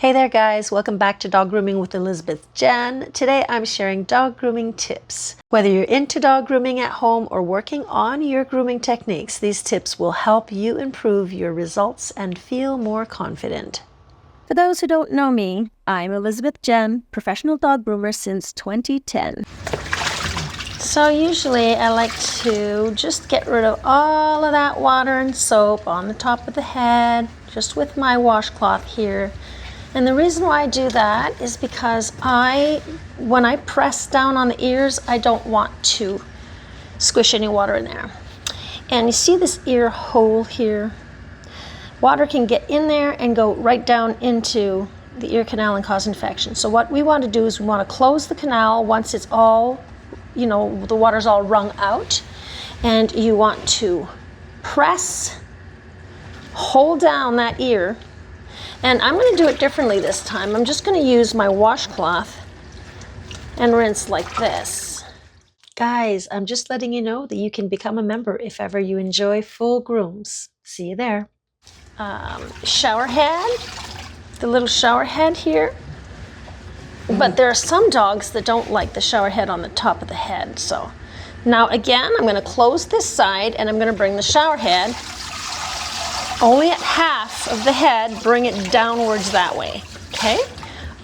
Hey there guys, welcome back to Dog Grooming with Elizabeth Jenn. Today I'm sharing dog grooming tips. Whether you're into dog grooming at home or working on your grooming techniques, these tips will help you improve your results and feel more confident. For those who don't know me, I'm Elizabeth Jenn, professional dog groomer since 2010. So usually I like to just get rid of all of that water and soap on the top of the head, just with my washcloth here. And the reason why I do that is because when I press down on the ears, I don't want to squish any water in there. And you see this ear hole here? Water can get in there and go right down into the ear canal and cause infection. So what we want to do is we want to close the canal once it's all, the water's all wrung out. And you want to hold down that ear. And I'm going to do it differently this time. I'm just going to use my washcloth and rinse like this. Guys, I'm just letting you know that you can become a member if ever you enjoy full grooms. See you there. Shower head, the little shower head here. But there are some dogs that don't like the shower head on the top of the head. So now again, I'm going to close this side and I'm going to bring the shower head only at half of the head, bring it downwards that way, okay?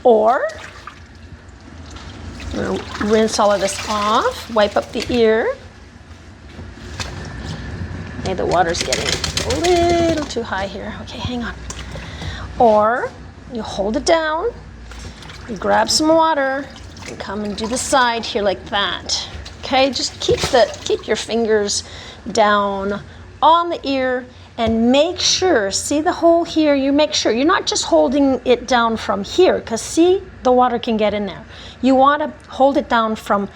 Or, I'm gonna rinse all of this off, wipe up the ear. Hey, the water's getting a little too high here. Okay, hang on. Or, you hold it down, you grab some water, and come and do the side here like that. Okay, just keep your fingers down on the ear. And make sure, see the hole here, you make sure you're not just holding it down from here, because see, the water can get in there. You want to hold it down from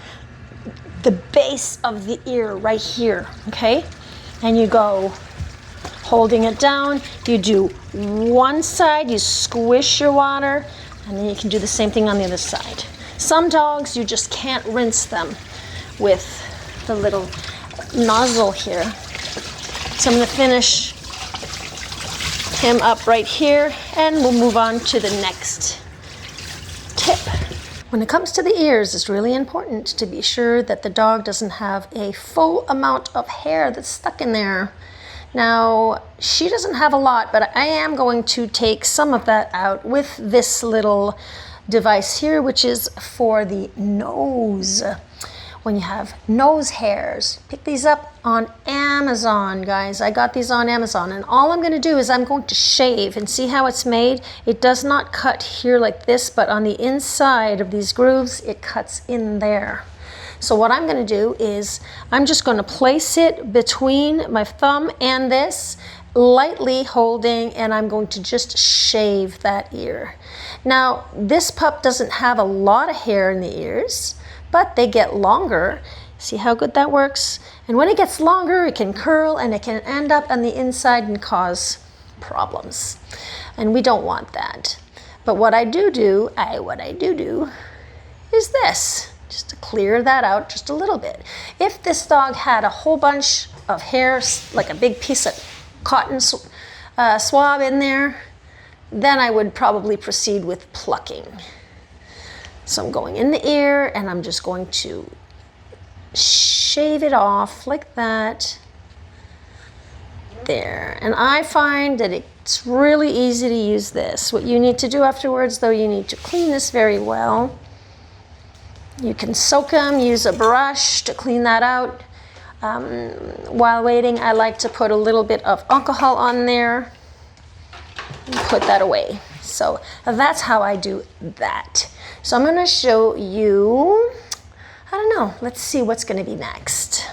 the base of the ear right here, okay? And you go holding it down, you do one side, you squish your water, and then you can do the same thing on the other side. Some dogs, you just can't rinse them with the little nozzle here. So I'm going to finish him up right here and we'll move on to the next tip. When it comes to the ears, it's really important to be sure that the dog doesn't have a full amount of hair that's stuck in there. Now, she doesn't have a lot, but I am going to take some of that out with this little device here, which is for the nose. When you have nose hairs, pick these up on Amazon, guys. I got these on Amazon, and all I'm going to do is I'm going to shave and see how it's made. It does not cut here like this, but on the inside of these grooves, it cuts in there. So what I'm going to do is I'm just going to place it between my thumb and this, lightly holding, and I'm going to just shave that ear. Now, this pup doesn't have a lot of hair in the ears, but they get longer. See how good that works? And when it gets longer, it can curl and it can end up on the inside and cause problems. And we don't want that. But what I do is this, just to clear that out just a little bit. If this dog had a whole bunch of hair, like a big piece of cotton swab in there, then I would probably proceed with plucking. So I'm going in the ear and I'm just going to shave it off like that. There. And I find that it's really easy to use this. What you need to do afterwards, though, you need to clean this very well. You can soak them, use a brush to clean that out. While waiting, I like to put a little bit of alcohol on there and put that away. So that's how I do that. So I'm going to show you, let's see what's going to be next.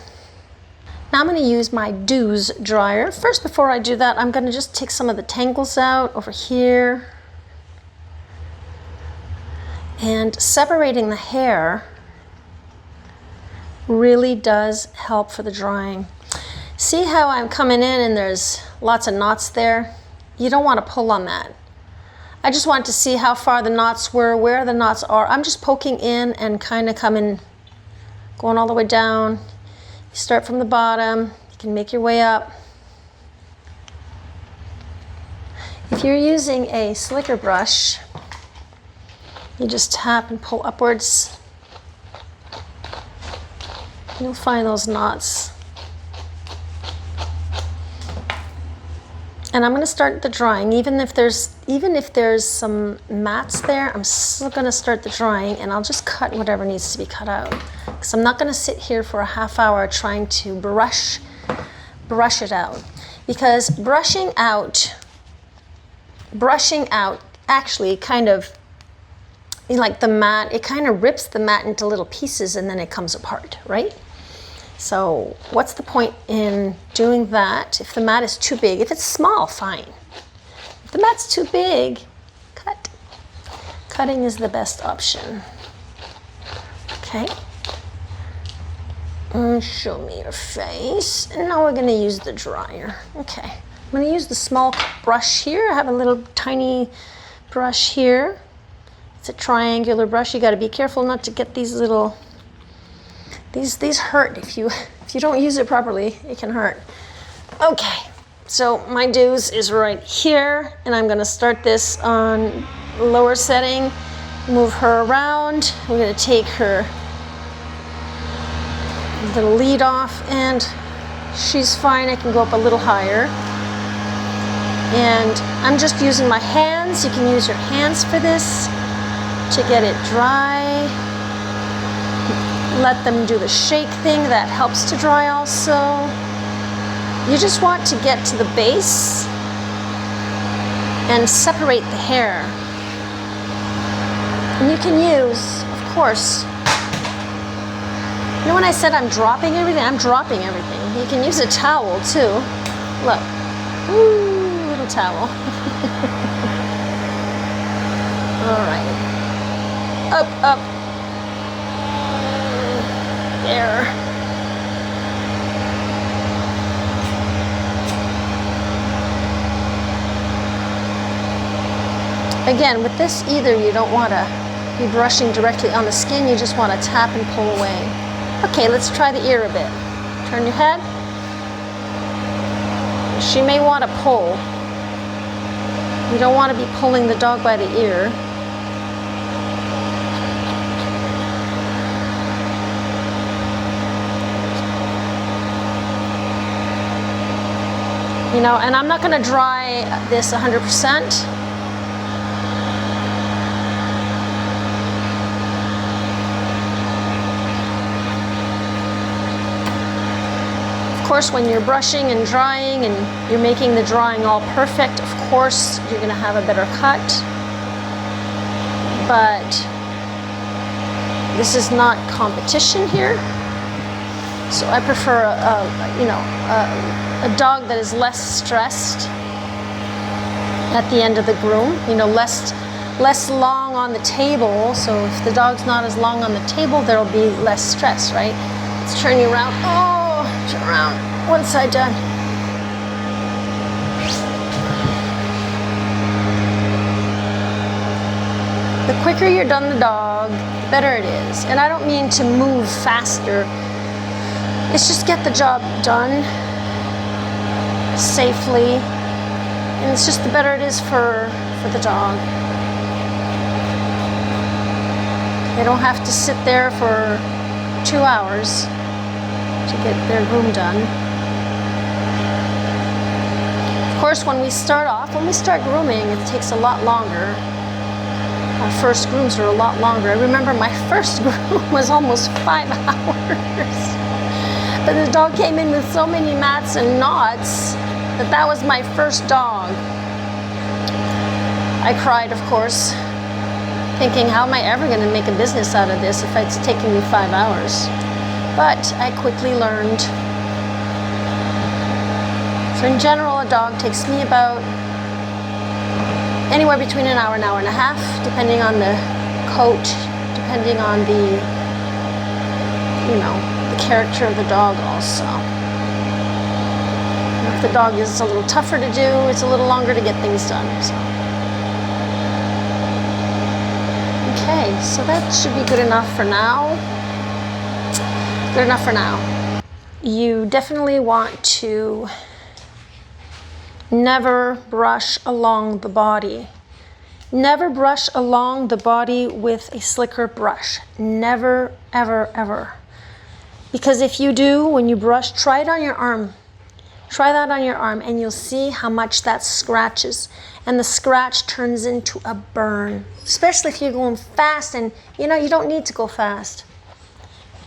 Now I'm going to use my Do's dryer. First, before I do that, I'm going to just take some of the tangles out over here. And separating the hair really does help for the drying. See how I'm coming in and there's lots of knots there? You don't want to pull on that. I just wanted to see how far the knots were, where the knots are. I'm just poking in and kind of going all the way down. You start from the bottom, you can make your way up. If you're using a slicker brush, you just tap and pull upwards. You'll find those knots. And I'm going to start the drying. Even if there's some mats there, I'm still going to start the drying, and I'll just cut whatever needs to be cut out. Because I'm not going to sit here for a half hour trying to brush it out. Because brushing out actually kind of, like the mat, it kind of rips the mat into little pieces and then it comes apart, right? So what's the point in doing that if the mat is too big? If it's small, fine. If the mat's too big, cut. Cutting is the best option. Okay. Show me your face. And now we're going to use the dryer. Okay. I'm going to use the small brush here. I have a little tiny brush here. It's a triangular brush. You got to be careful not to get these little... These hurt if you don't use it properly. It can hurt. Okay, so my deuce is right here, and I'm going to start this on lower setting. Move her around. We're going to take her little lead off, and she's fine. I can go up a little higher. And I'm just using my hands. You can use your hands for this to get it dry. Let them do the shake thing. That helps to dry also. You just want to get to the base and separate the hair. And you can use, of course, you know when I said I'm dropping everything? I'm dropping everything. You can use a towel too. Look. Ooh, little towel. All right. Up, up. There. Again, with this either you don't want to be brushing directly on the skin, you just want to tap and pull away. Okay, let's try the ear a bit. Turn your head. She may want to pull. You don't want to be pulling the dog by the ear. You know, and I'm not going to dry this 100%. Of course, when you're brushing and drying and you're making the drying all perfect, of course, you're going to have a better cut. But this is not competition here. So I prefer a dog that is less stressed at the end of the groom, you know, less long on the table. So if the dog's not as long on the table, there'll be less stress, right? Let's turn you around. Oh, turn around. One side done. The quicker you're done the dog, the better it is. And I don't mean to move faster. It's just get the job done safely, and it's just the better it is for the dog. They don't have to sit there for 2 hours to get their groom done. Of course, when we start grooming, it takes a lot longer. Our first grooms are a lot longer. I remember my first groom was almost 5 hours. But the dog came in with so many mats and knots that was my first dog. I cried, of course, thinking, how am I ever going to make a business out of this if it's taking me 5 hours? But I quickly learned. So in general, a dog takes me about anywhere between an hour and a half, depending on the coat, depending on the, you know, the character of the dog also. And if the dog is a little tougher to do, it's a little longer to get things done. So. Okay, so that should be good enough for now. Good enough for now. You definitely want to Never brush along the body. Never brush along the body with a slicker brush. Never, ever, ever. Because if you do, when you brush, try it on your arm. Try that on your arm and you'll see how much that scratches. And the scratch turns into a burn. Especially if you're going fast and you don't need to go fast.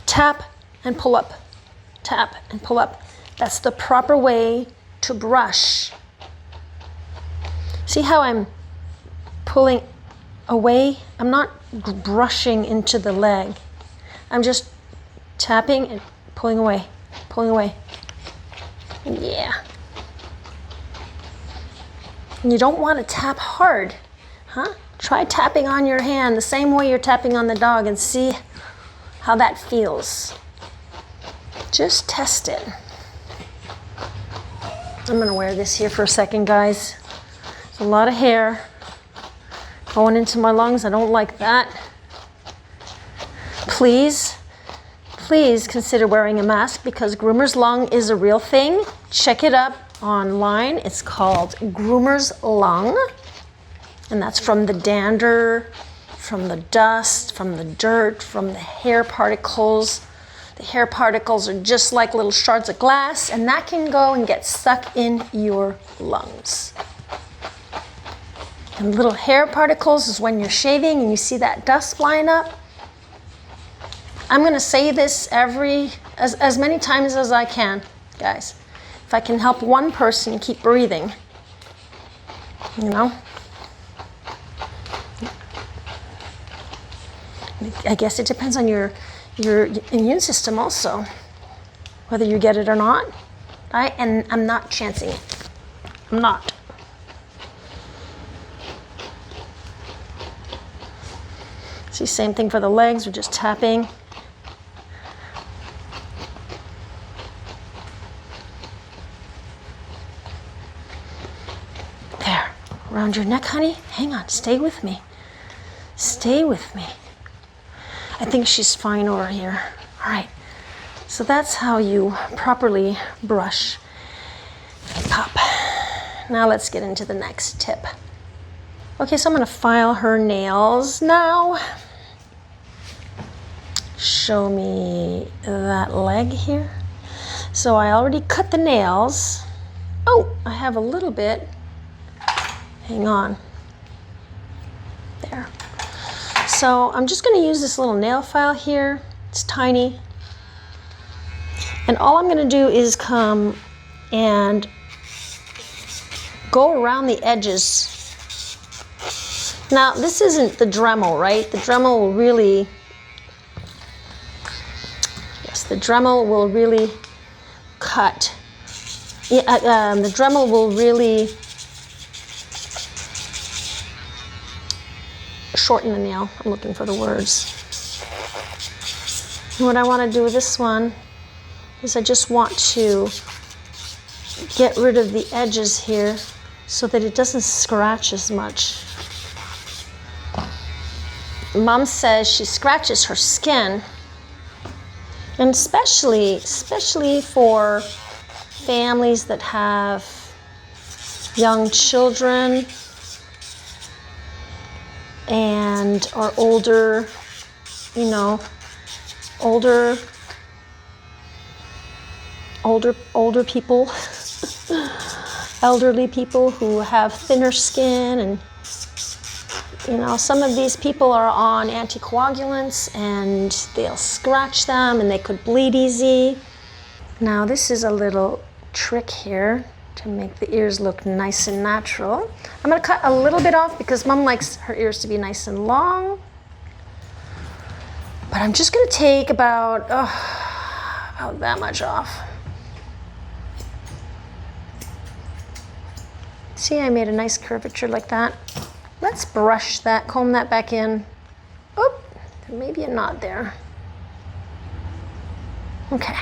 Tap and pull up. Tap and pull up. That's the proper way to brush. See how I'm pulling away? I'm not brushing into the leg. I'm just tapping and pulling away, pulling away. Yeah. And you don't want to tap hard, huh? Try tapping on your hand the same way you're tapping on the dog and see how that feels. Just test it. I'm gonna wear this here for a second, guys. There's a lot of hair going into my lungs. I don't like that. Please consider wearing a mask because groomer's lung is a real thing. Check it up online. It's called groomer's lung. And that's from the dander, from the dust, from the dirt, from the hair particles. The hair particles are just like little shards of glass, and that can go and get stuck in your lungs. And little hair particles is when you're shaving and you see that dust flying up. I'm gonna say this as many times as I can, guys. If I can help one person keep breathing, I guess it depends on your immune system also, whether you get it or not. And I'm not chancing it. I'm not. See, same thing for the legs. We're just tapping. There, around your neck, honey. Hang on, stay with me. Stay with me. I think she's fine over here. All right, so that's how you properly brush a pup. Now let's get into the next tip. Okay, so I'm gonna file her nails now. Show me that leg here. So I already cut the nails. Oh, I have a little bit. Hang on. There. So I'm just gonna use this little nail file here. It's tiny. And all I'm gonna do is come and go around the edges. Now, this isn't the Dremel, right? The Dremel will really, yes, the Dremel will really cut. Yeah, the Dremel will really shorten the nail. I'm looking for the words. And what I want to do with this one is I just want to get rid of the edges here so that it doesn't scratch as much. Mom says she scratches her skin, and especially for families that have young children and are older, older people, elderly people who have thinner skin, and some of these people are on anticoagulants and they'll scratch them and they could bleed easy. Now this is a little trick here to make the ears look nice and natural. I'm gonna cut a little bit off because Mom likes her ears to be nice and long. But I'm just gonna take about that much off. See, I made a nice curvature like that. Let's brush that, comb that back in. Oh, there may be a knot there. Okay,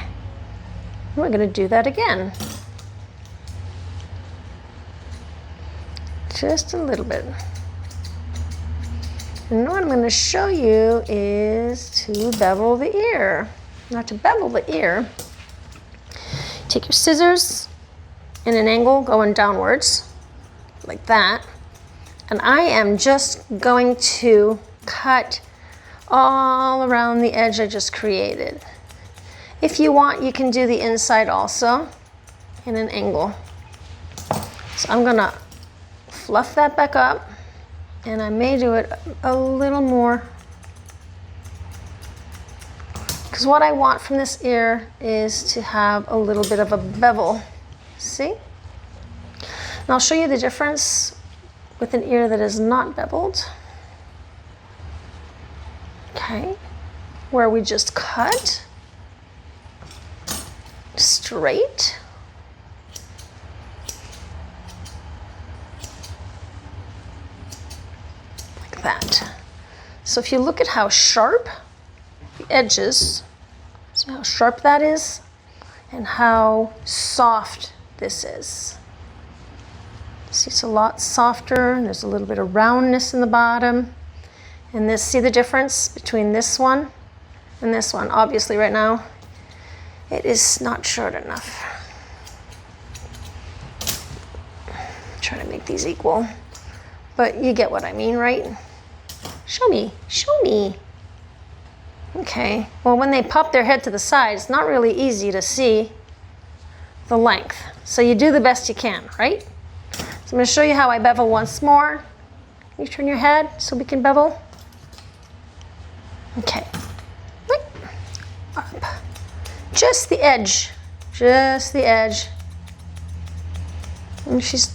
we're gonna do that again. Just a little bit. And what I'm gonna show you is to bevel the ear. Now to bevel the ear, take your scissors in an angle going downwards, like that. And I am just going to cut all around the edge I just created. If you want, you can do the inside also in an angle. So I'm gonna fluff that back up, and I may do it a little more, because what I want from this ear is to have a little bit of a bevel. See? And I'll show you the difference with an ear that is not beveled. Okay, where we just cut straight. Like that. So if you look at how sharp the edges, see how sharp that is, and how soft this is. See, it's a lot softer, and there's a little bit of roundness in the bottom. And this, see the difference between this one and this one? Obviously right now, it is not short enough. Try to make these equal, but you get what I mean, right? Show me, show me. Okay, well, when they pop their head to the side, it's not really easy to see the length. So you do the best you can, right? So I'm gonna show you how I bevel once more. Can you turn your head so we can bevel? Okay, up. Just the edge, just the edge. And she's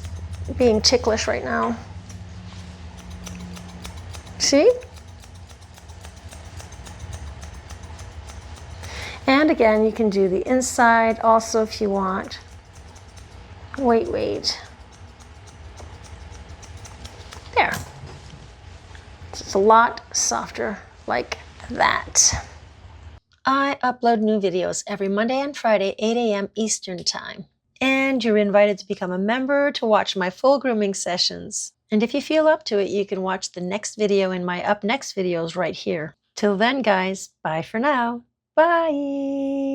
being ticklish right now. See? And again, you can do the inside also if you want. Wait. There. It's a lot softer like that. I upload new videos every Monday and Friday, 8 a.m. Eastern Time. And you're invited to become a member to watch my full grooming sessions. And if you feel up to it, you can watch the next video in my Up Next videos right here. Till then, guys, bye for now. Bye!